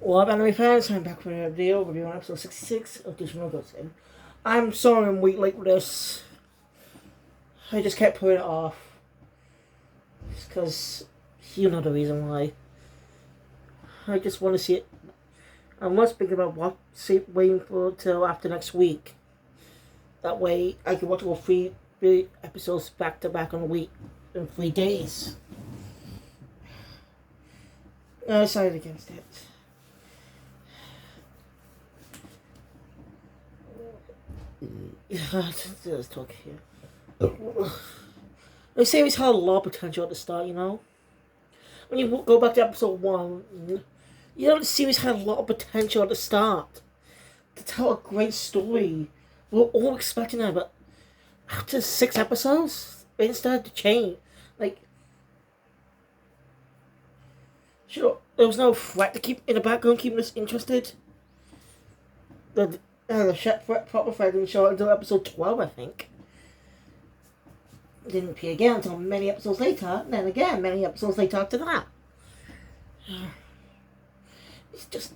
Well, anime fans, I'm back with a video review on episode 66 of Digimon Ghost. I'm sorry I'm week late with this. I just kept putting it off. It's because you know the reason why. I just want to see it. I'm not thinking about waiting for till after next week. That way I can watch all three episodes back to back on a week in 3 days. I decided against it. Let's talk here. The series had a lot of potential at the start, you know? When you go back to episode 1, you know the series had a lot of potential at the start. To tell a great story. We were all expecting that, but after 6 episodes, it started to change. Like, sure, there was no threat to keep in the background, keeping us interested. The proper threat didn't show until episode 12, I think. It didn't appear again until many episodes later, and then again many episodes later after that. It's just...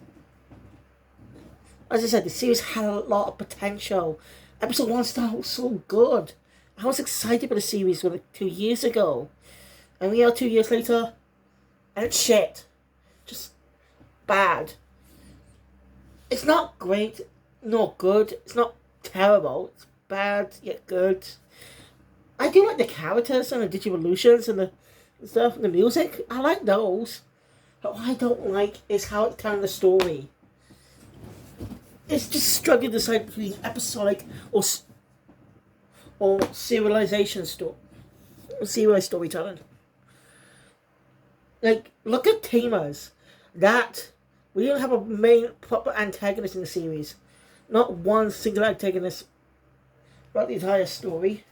As I said, the series had a lot of potential. Episode 1 started so good. I was excited for the series 2 years ago. And we are 2 years later, and it's shit. Just bad. It's not great, not good. It's not terrible. It's bad, yet good. I do like the characters and the Digivolutions and the stuff and the music. I like those. But what I don't like is how it's telling the story. It's just struggling to decide between episodic or serialization serialized storytelling. Like, look at Tamers. We don't have a main proper antagonist in the series. Not one single antagonist throughout the entire story.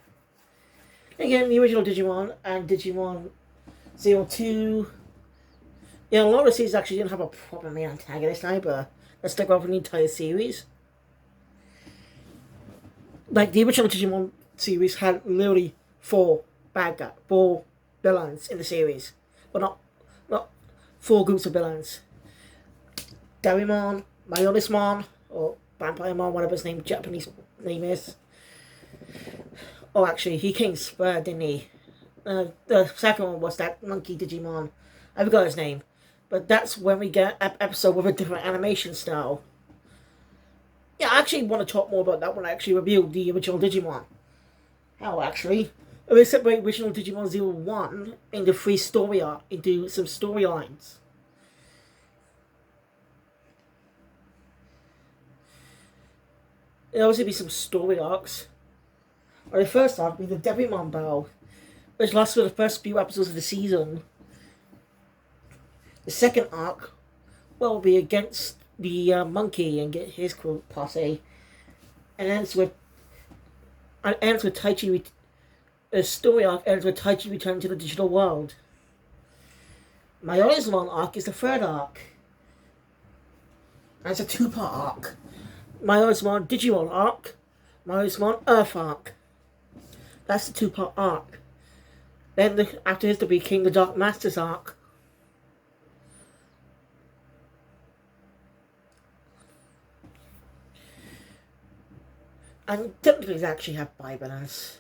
Again, the original Digimon and Digimon 02. A lot of the series actually didn't have a proper main antagonist either. That stuck over the entire series. Like, the original Digimon series had literally 4 villains in the series. But not 4 groups of villains. Digimon, Myonismon, or Vampiremon, whatever his Japanese name is. Oh, actually, he came third, didn't he? The second one was that monkey Digimon. I forgot his name. But that's when we get an episode with a different animation style. Yeah, I actually want to talk more about that when I actually review the original Digimon. How, actually? We separate original Digimon 01 into into some storylines. There'll also be some story arcs. The first arc will be the Digimon Battle, which lasts for the first few episodes of the season. The second arc will be against the monkey and get his posse, and ends with Taichi. The story arc ends with Taichi returning to the digital world. My Oizmon arc is the third arc. And it's a 2-part arc. My Oizmon Digimon arc, My Oizmon Earth arc. That's the 2-part arc. Then after this, there will be King the Dark Masters arc. And technically, they actually have 5 villains.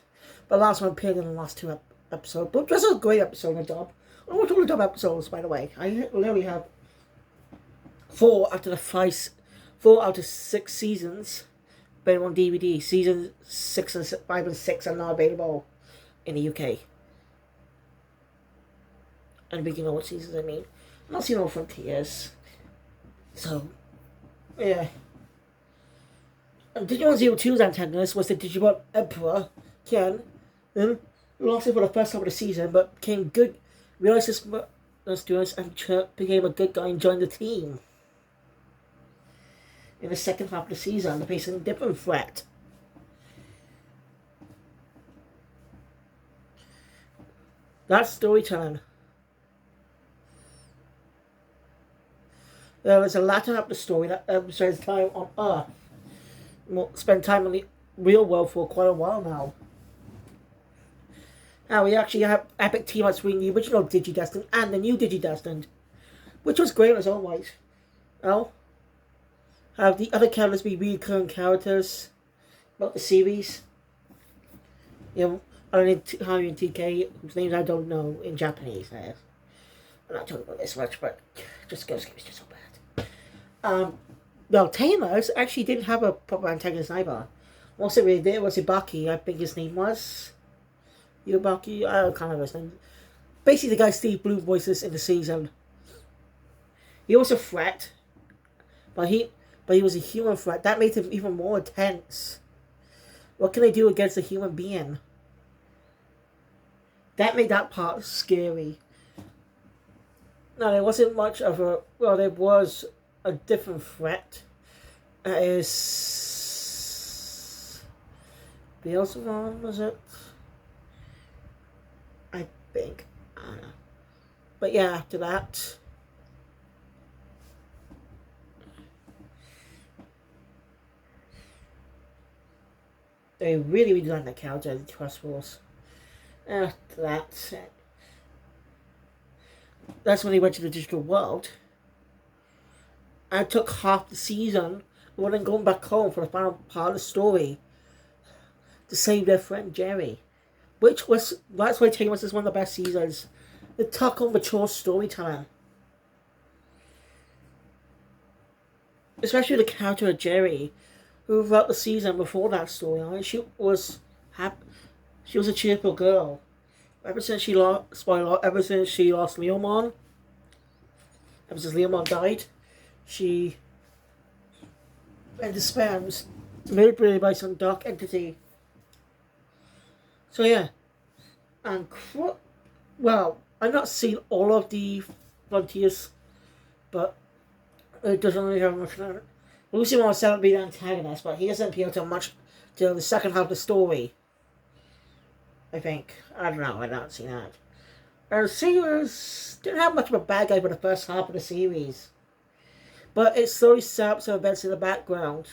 The last one appeared in the last 2 episodes. But this is a great episode of Dub. I want all the Dub episodes, by the way. I literally have 4 out of 6 seasons available on DVD. Season 5 and 6 are not available in the UK. And we can know what seasons I mean. I'm not seeing all Frontiers. So, yeah. And Digimon 02's antagonist was the Digimon Emperor, Ken. Then lost it for the first half of the season, but became good, realized his students and became a good guy and joined the team. In the second half of the season, they're facing a different threat. That's storytelling. There was a latter half of the story that emphasized time on Earth. We'll spend time in the real world for quite a while now. Now we actually have epic team-ups between the original Digidestined and the new Digidestined, which was great as always. Oh, have the other characters be recurring characters about the series? You know, other than Harry and TK, whose names I don't know in Japanese. I'm not talking about this much, but just Ghost Game is just so bad. Well, Tamers actually didn't have a proper antagonist either. Most of it did was Ibaki, I think his name was. Yubaki, I can't remember his name. Basically, the guy Steve Blue voices in the season. He was a threat, but he was a human threat. That made him even more intense. What can they do against a human being? That made that part scary. No, there wasn't much of a... Well, there was a different threat. That is... Beelzebub, was it? I think. I don't know. But yeah, after that... They really designed the character in the Trust Wars. After that... That's when he went to the digital world. I took half the season and then going back home for the final part of the story to save their friend Jerry. That's why Tamers is one of the best seasons. The took on mature storytelling. Especially the character of Jerry, who throughout the season before that storyline, she was a cheerful girl. Ever since she lost Leomon, ever since Leomon died, she in despair was manipulated by some dark entity. So yeah, and well, I've not seen all of the Frontiers, but it doesn't really have much on it. Lucimon was set up to be the antagonist, but he doesn't appeal to much till the second half of the story. I think. I don't know, I've not seen that. The series didn't have much of a bad guy for the first half of the series. But it slowly set up some events in the background.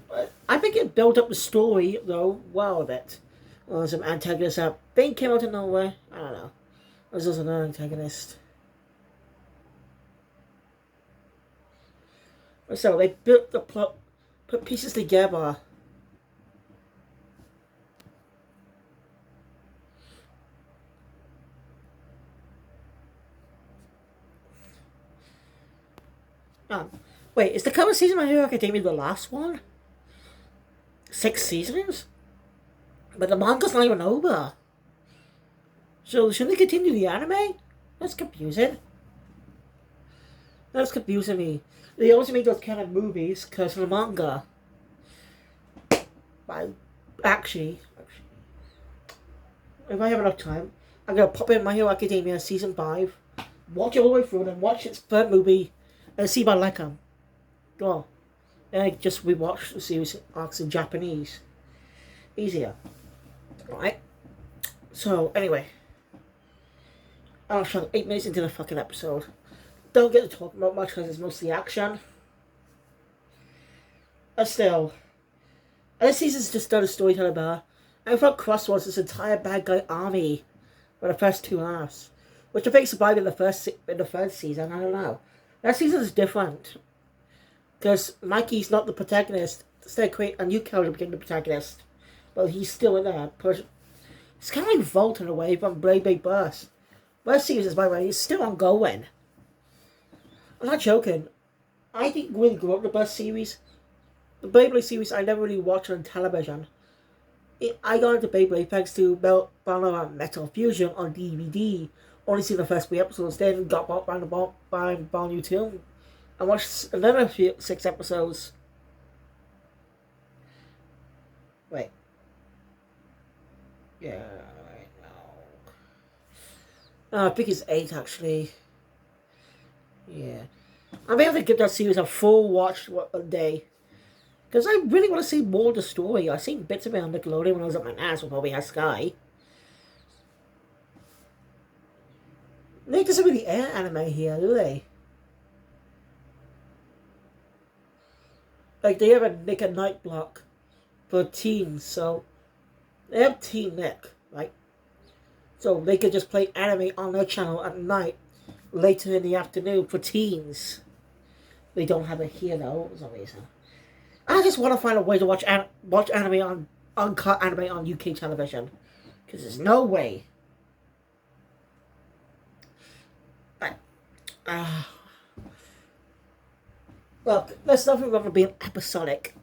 But I think it built up the story, though, well a bit. Well, some antagonists that thing came out of nowhere. I don't know. There's also another antagonist. So they built the plot, put pieces together. Wait, is the current season of My Hero Academia the last one? 6 seasons? But the manga's not even over. So should they continue the anime? That's confusing. That's confusing me. They also make those kind of movies because of the manga. But actually, if I have enough time, I'm going to pop in My Hero Academia Season 5, watch it all the way through, and watch its third movie, and see if I like them. Well, and I just rewatch the series arcs in Japanese. Easier. Right? So, anyway. I'm 8 minutes into the fucking episode. Don't get to talk about much because it's mostly action. But still, this season's just done a storytelling bar. I thought Cross was this entire bad guy army for the first 2 halves, which I think survived in the third season. I don't know. That season is different because Mikey's not the protagonist. Instead, create a new character became the protagonist, but he's still in there. It's kind of like Volt in a way from Blade Burst. First season, by the way, is still ongoing. I'm not joking. I didn't really grow up with the Burst series. The Beyblade series I never really watched on television. I got into Beyblade thanks to Metal Fusion on DVD. Only seen the first 3 episodes, then got bought by Volume 2. I watched another 6 episodes. Wait. Yeah, no. I think it's 8 actually. Yeah. I'm able to give that series a full watch one day. Because I really want to see more of the story. I've seen bits of it on Nickelodeon when I was at my ass with probably had Sky. They doesn't really air anime here, do they? Like, they have a Nick at Night block for teens, so they have Teen Nick, right? So they could just play anime on their channel at night later in the afternoon for teens. They don't have it here though, for some reason. I just want to find a way to watch anime on uncut anime on UK television, because there's no way. Uh, Look, there's nothing wrong with being episodic.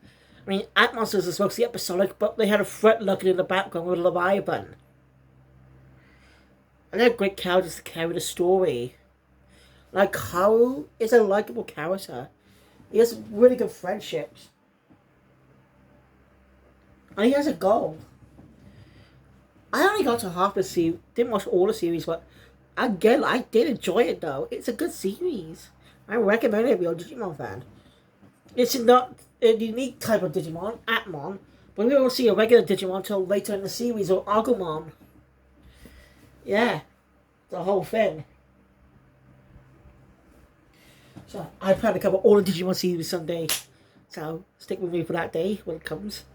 I mean, Ant Monsters is supposed to be episodic, but they had a threat lurking in the background with Leviathan. And they're great characters to carry the story. Like, Haru is a likable character. He has really good friendships. And he has a goal. I only got to half the series, didn't watch all the series, but again, I did enjoy it though. It's a good series. I recommend it if you're a Digimon fan. It's not a unique type of Digimon, Atmon, but we won't see a regular Digimon until later in the series, or Agumon. Yeah, the whole thing. So I plan to cover all the Digimon series someday. So stick with me for that day when it comes.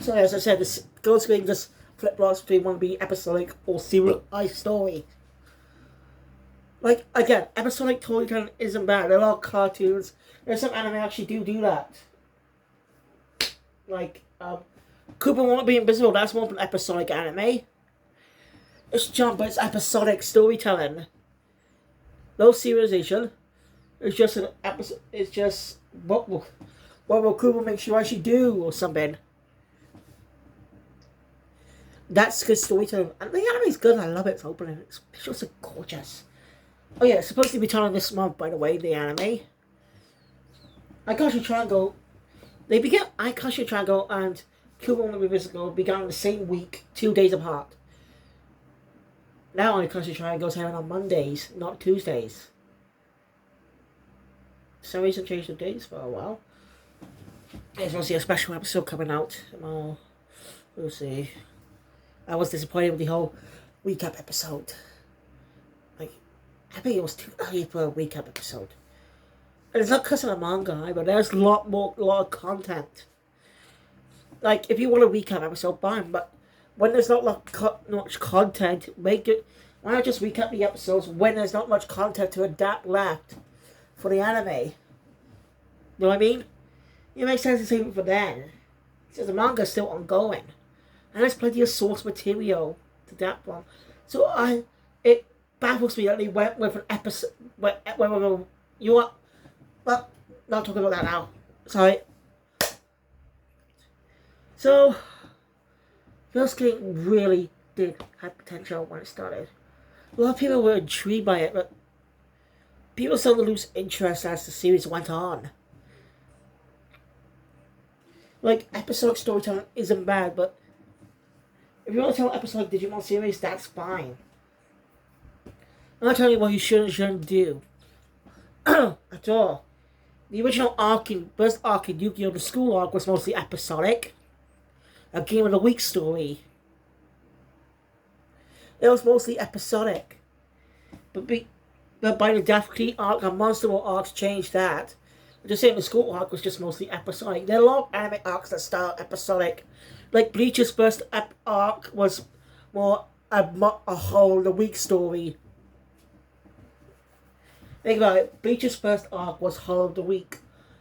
So as I said, this Go Screen just flip flops between one be episodic or serialized story. Like, again, episodic storytelling isn't bad. There are cartoons. There's some anime actually do that. Like, Cooper Won't Be Invisible, that's more of an episodic anime. It's Jump, but it's episodic storytelling. No serialization. It's just an episode. It's just what will Cooper make sure I should do or something. That's good storytelling. And the anime's good. I love its opening. Its visuals are gorgeous. Oh yeah, it's supposed to be returning this month, by the way, the anime. Akashi Triangle. They began Akashi Triangle and Cooper Won't Be Invisible began on the same week, 2 days apart. Now Akashi Triangle goes on Mondays, not Tuesdays. For some reason changed the dates for a while. There's going to see a special episode coming out. We'll see. I was disappointed with the whole recap episode. Like, I think it was too early for a recap episode. And it's not because of the manga, but there's a lot of content. Like, if you want a recap episode, fine, but when there's not much content, make it. Why not just recap the episodes when there's not much content to adapt left for the anime? You know what I mean? It makes sense to save it for then. Because the manga's still ongoing. And there's plenty of source material to adapt from. So it baffles me that they went with an episode where you are. Well, not talking about that now. Sorry. So, Girls' Game really did have potential when it started. A lot of people were intrigued by it, but people started to lose interest as the series went on. Like, episodic storytelling isn't bad, but if you want to tell an episodic Digimon series, that's fine. I'm not telling you what you should and shouldn't do. At all. The original first arc in Yu-Gi-Oh! The School arc was mostly episodic. A Game of the Week story. It was mostly episodic. But by the Death Key arc and Monster World arcs changed that. Just saying the school arc was just mostly episodic. There are a lot of anime arcs that start episodic. Like Bleach's first arc was more a whole the week story. Think about it. Bleach's first arc was whole of the week,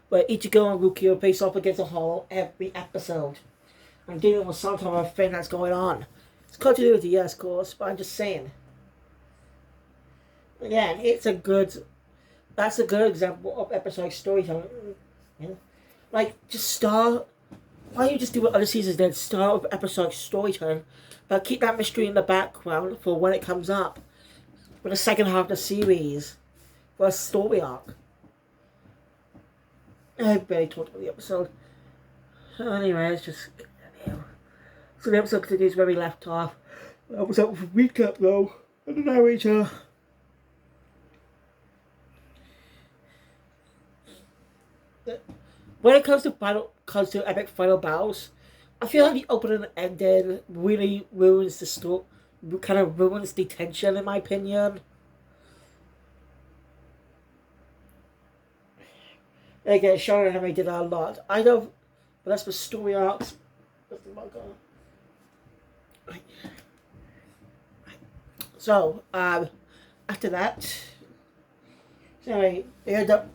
where Ichigo and Rukio face off against a whole every episode. I'm dealing with some type of thing that's going on. It's continuity, yes, of course, but I'm just saying. Again, that's a good example of episodic storytelling. Yeah. Like, just start. Why don't you just do what other seasons did? Start with episodic storytelling, but keep that mystery in the background for when it comes up. For the second half of the series, for a story arc. I barely talked about the episode. Anyway, it's just. So the episode continues where we left off. I was out with a recap though, and the narrator. When it comes to epic final battles, I feel like the opening and ending really ruins the story, kind of ruins the tension in my opinion. Again, Shonen Anime did that a lot. I know, but that's for story arcs. That's the manga. So, after that, sorry, they end up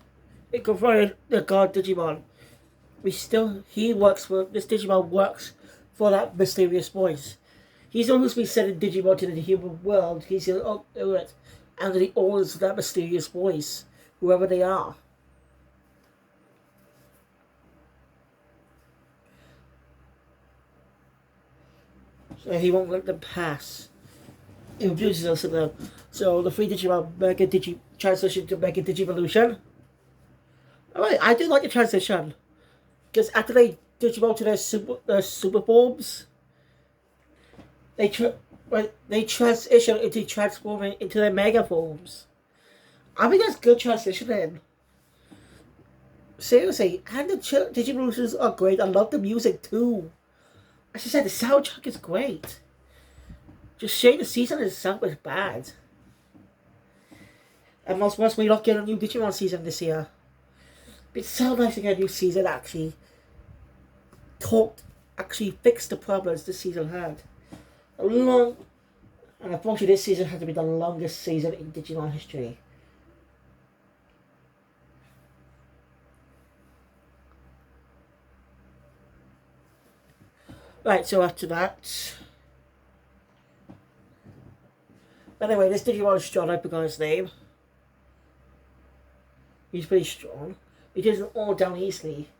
confronting the god Digimon. He works for, this Digimon works for that mysterious voice. He's always been sending Digimon to the human world. He's going to do it under the orders of that mysterious voice, whoever they are. So he won't let them pass. He refuses us to them. So the three Digimon Mega Digi transition to Mega Digivolution. Alright, I do like the transition. Because after they Digimon to their super forms, they transition into transforming into their Mega forms. I think that's good transitioning. Seriously, and the Digivolutions are great. I love the music too. As I said, the soundtrack is great. Just shame the season itself is bad. And most we're not getting a new Digimon season this year. It's so nice to get a new season actually fixed the problems this season had. And unfortunately this season had to be the longest season in Digimon history. Right, so after that... Anyway, this Digimon is strong, I forgot his name. He's pretty strong. He doesn't all down easily.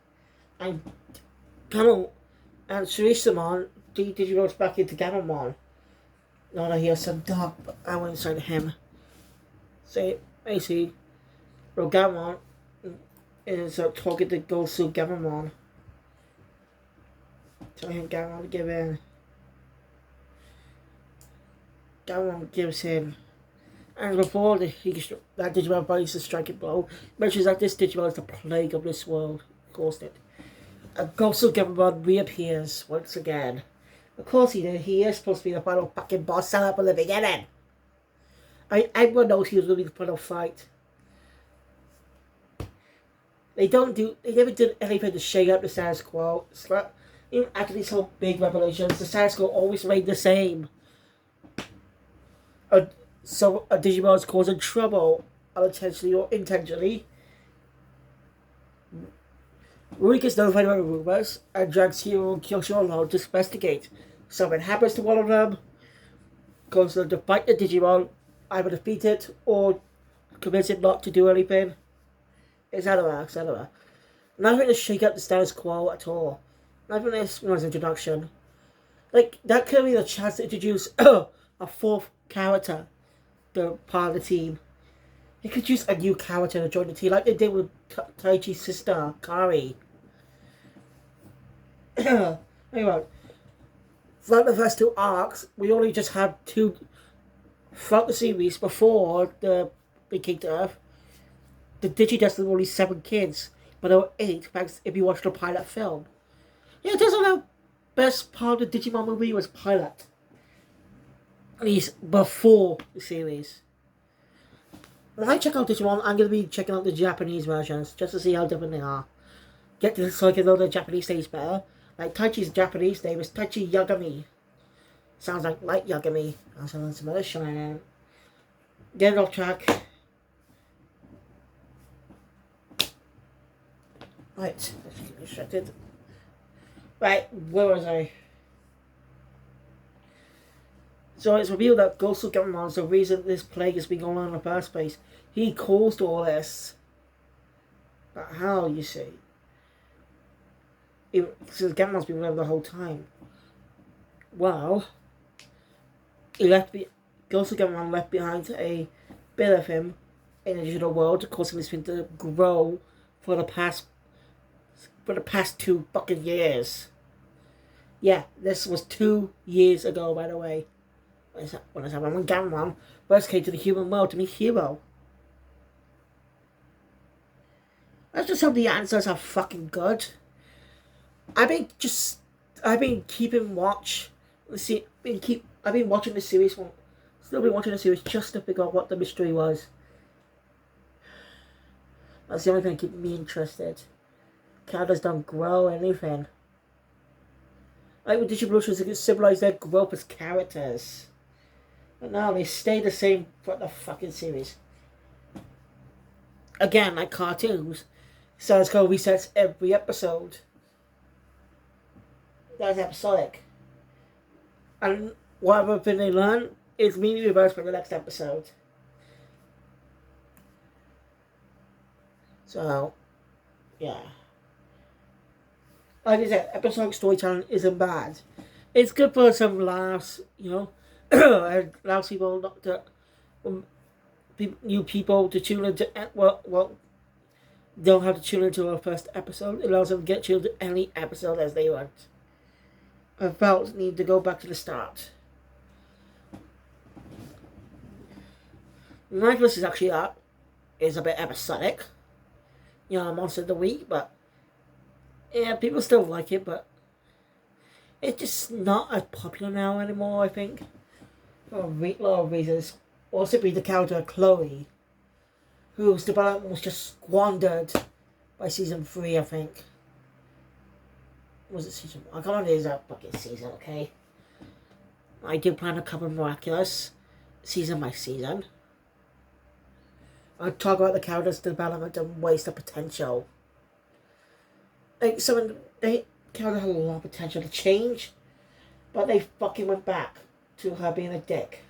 And Gamon and Surisamon Digimon back into Gamamon. Now that he has some dark power inside him. So basically, Gamon is talking to Gosu Gamamon. Telling him Gamamon to give in. Gamamon gives him. And before that Digimon bodies a striking blow, mentions that this Digimon is the plague of this world. Caused it. And Gosu Gamamon reappears once again. Of course he did. He is supposed to be the final fucking boss set up in the beginning. Everyone knows he was going to be the final fight. They never did anything to shake up the status quo. Even after these whole big revelations, the status quo always remained the same. So a Digimon is causing trouble, unintentionally or intentionally. Rurik is notified by the rumors and drags Hiro and Kyosho along to investigate. Something happens to one of them, causes them to fight the Digimon, either defeat it or convince it not to do anything. Etc. Nothing to shake up the status quo at all. Nothing this one's introduction. Like, that could be the chance to introduce a fourth character to part of the team. They could use a new character to join the team, like they did with Taichi's sister, Kari. Anyway, throughout the first two arcs, we only just had two. Throughout the series, before the Big King to Earth, the Digidestined were only 7 kids, but there were 8 if you watched the pilot film. Yeah, that's the best part of the Digimon movie was pilot. At least before the series. When I check out Digimon, I'm going to be checking out the Japanese versions just to see how different they are. So I can know the Japanese names better. Like Taichi's Japanese name is Taichi Yagami. Sounds like Light Yagami. I'll send some other shine. Get off track. Right, let's get distracted. Right, where was I? So it's revealed that Gosu Gamamon is the reason this plague has been going on in the first place. He caused all this. But how, you see? Since Gamamon's been around the whole time. Well, Gosu Gamamon left behind a bit of him in the digital world, causing this thing to grow for the past 2 fucking years. Yeah, this was 2 years ago, by the way. When Gamamon first came to the human world to meet Hiro. That's just how the answers are fucking good. I've been keeping watch. I've been watching the series. Still been watching the series just to figure out what the mystery was. That's the only thing that keeps me interested. Characters don't grow anything. Like with Digivolutions, they can symbolize their growth as characters. But now they stay the same for the fucking series. Again, like cartoons, Status Quo resets every episode. That's episodic. And whatever thing they learn is immediately reversed for the next episode. So, yeah. Like I said, episodic storytelling isn't bad. It's good for some laughs, you know. It allows people not to, new people to tune into, don't have to tune into a first episode. It allows them to get tuned to any episode as they want. Without need to go back to the start. Nicholas is actually up. Is a bit episodic. You know, Monster of the Week, but yeah, people still like it, but it's just not as popular now anymore, I think. For a lot of reasons. Also be the character Chloe, whose development was just squandered by season 3, I think. Was it season 1? I can't remember that fucking season, okay? I do plan to cover Miraculous season by season. I'll talk about the character's development and waste of potential. Like, the character had a lot of potential to change, but they fucking went back to her being a dick.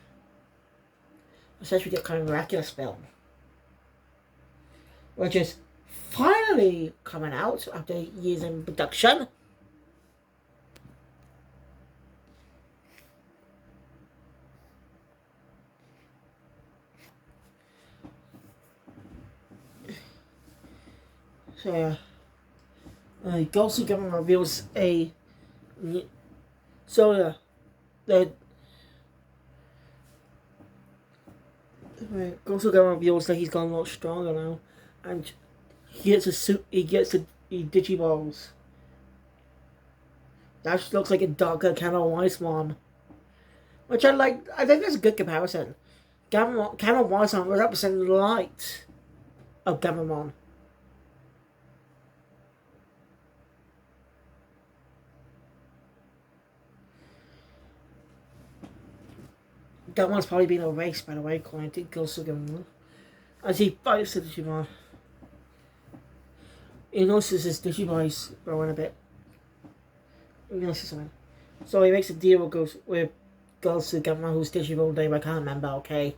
Especially the kind of Miraculous film, which is finally coming out after years in production. So yeah, Ghost of Gamma reveals a. So yeah, Ghost of Gamma reveals that he's gotten a lot stronger now, and he gets a suit. He gets the Digiballs. That just looks like a darker Canon Weissman, which I like. I think that's a good comparison. Canon Weissman was representing the light of Gammamon. That one's probably been erased, by the way, according to Ghost of Gamma. As he fights the Digimon, he notices his Digivice growing a bit. He notices something. So he makes a deal with Ghost of Gamma, whose Digimon name I can't remember, okay?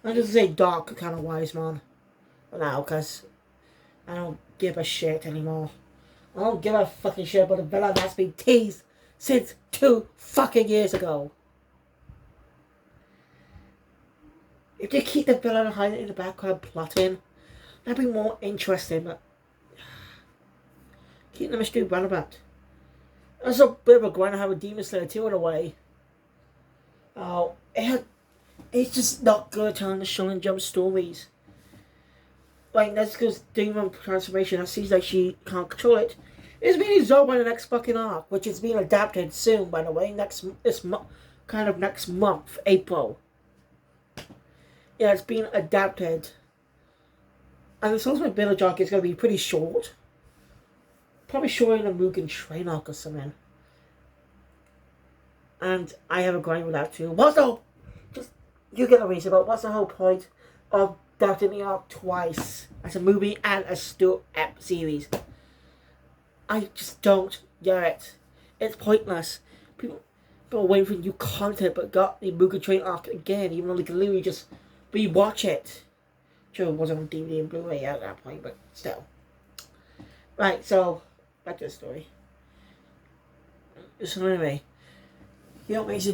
I just say Dark kind of wise man for now, because I don't give a shit anymore. I don't give a fucking shit about the villain that's been teased since 2 fucking years ago. If they keep the villain hiding in the background plotting, that'd be more interesting, but keep the mystery relevant. That's a bit of a grind to have a Demon Slayer 2 in a way. It's just not good at telling the Shonen Jump stories. Like, that's because Demon Transformation, that seems like she can't control it. It's being resolved by the next fucking arc, which is being adapted soon, by the way, next month, April. Yeah, it's being adapted. And the Ultimate Village arc is going to be pretty short. Probably shorter than the Mugen Train arc or something. And I have a grind with that too. You get a reason, but what's the whole point of adapting the arc twice as a movie and a series? I just don't get it. It's pointless. People are waiting for new content, but got the Mugen Train arc again, even though they can literally just rewatch it. Sure, it wasn't on DVD and Blu-ray at that point, but still. Right, so back to the story. So anyway, Hiro makes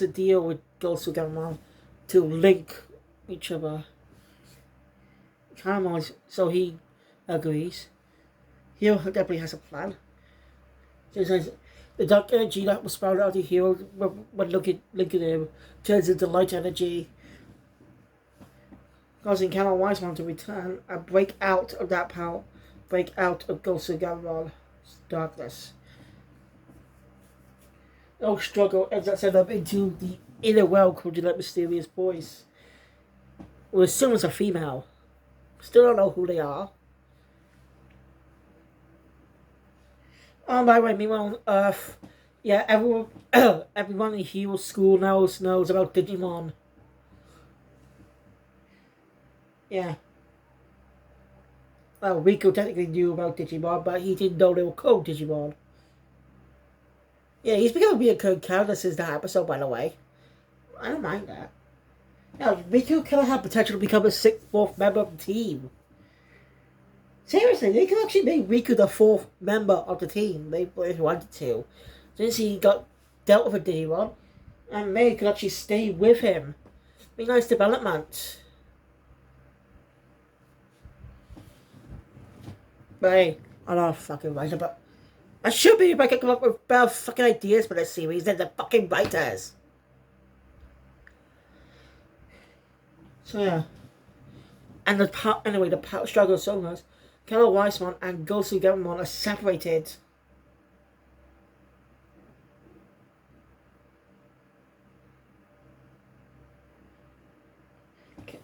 a deal with Ghost of Gamma to link each other. So he agrees. Hiro definitely has a plan. So he says the dark energy that was sprouted out of Hiro when linking him turns into light energy, causing Canon Weissman to return and break out of that power, break out of Ghost of Gamma's darkness. No struggle ends up sending them into the inner world called that mysterious voice. We'll assume it's a female. Still don't know who they are. By the way, meanwhile on Earth, Yeah, everyone, everyone in Hero School knows about Digimon. Yeah. Well, Rico technically knew about Digimon, but he didn't know they were called Digimon. Yeah, he's become to be a good character since that episode, by the way. I don't mind that. Yeah, Rico kind of had potential to become a sixth, fourth member of the team. Seriously, they could actually make Riku the fourth member of the team. They wanted to. Since he got dealt with a Digimon, and May could actually stay with him. Be nice development. But hey, I'm not a fucking writer, but I should be if I could come up with better fucking ideas for this series than the fucking writers. So yeah. And anyway, the power struggle of Sonos, Keller Weissman and Gosu Gamamon are separated.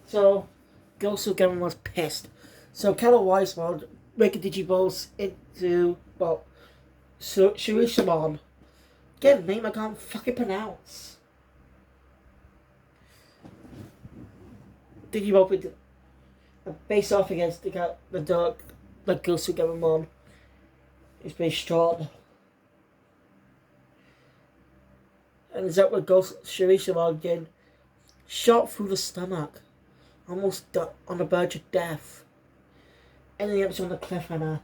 So Gosu Gammamon's pissed. So Keller Weissman making Digivolts into, well, Shirishamon. Get a name I can't fucking pronounce. Digivolt face off against the dark, like Gosu Gamamon. It's pretty strong. And is that what Ghost Shirishamon again? Shot through the stomach. Almost on the verge of death. Ending the episode on the cliffhanger.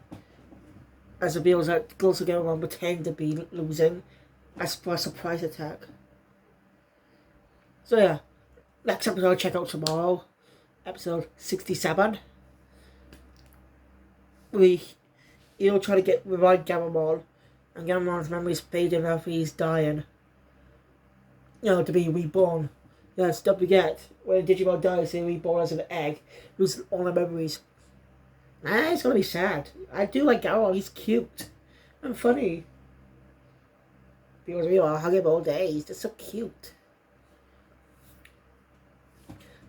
As it reveals that Gosu Gamamon pretend to be losing as for a surprise attack. So yeah. Next episode check out tomorrow. Episode 67. He'll try to revive Gamamon, and Gamamon's memories fading after he's dying. To be reborn. Yes, don't forget, when Digimon dies, they're reborn as an egg, losing all their memories. It's gonna be sad. I do like Gamamon, he's cute and funny. Because we all hug him all day, he's just so cute.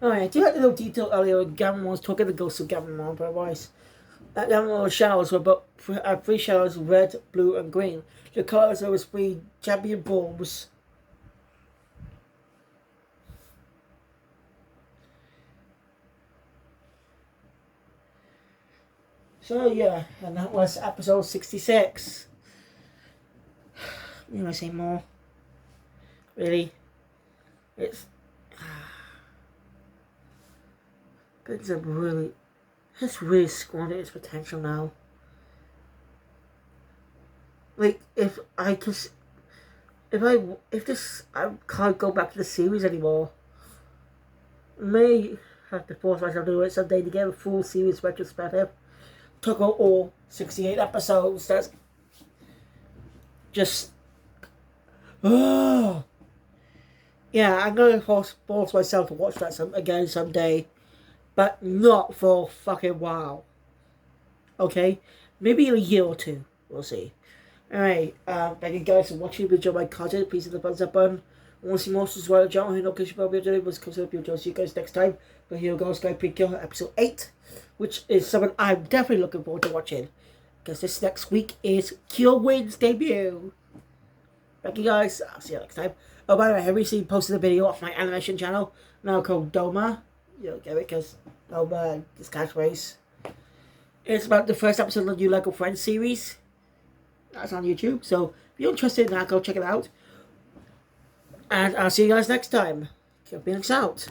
Alright, I do like the little detail earlier when Gamamon was talking to Ghost of Gamamon for a voice. That Gamamon showers were about three showers, red, blue, and green. The colours are his three champion bulbs. So yeah, and that was episode 66. You want to say more? Really? It's it's really squandered its potential now. Like if I can't go back to the series anymore, I may have to force myself to do it someday to get a full series retrospective. Took out all 68 episodes. That's just yeah, I'm gonna force myself to watch that again someday, but not for fucking while. Okay, maybe in a year or two. We'll see. Alright, thank you guys for watching. If you enjoyed my content, please hit the thumbs up button. I want to see more subscribe to the channel. Who knows what I'll be doing was consider video. See you guys next time for Hero Girl Sky Pre-Kill episode 8, which is something I'm definitely looking forward to watching. Because this next week is Cure Win's debut. Thank you guys. I'll see you next time. Oh, by the way, I recently posted a video off my animation channel now called Doma. You'll get it because Doma is catchphrase. It's about the first episode of the new Lego Friends series. That's on YouTube. So if you're interested in that, go check it out. And I'll see you guys next time. Keep being out.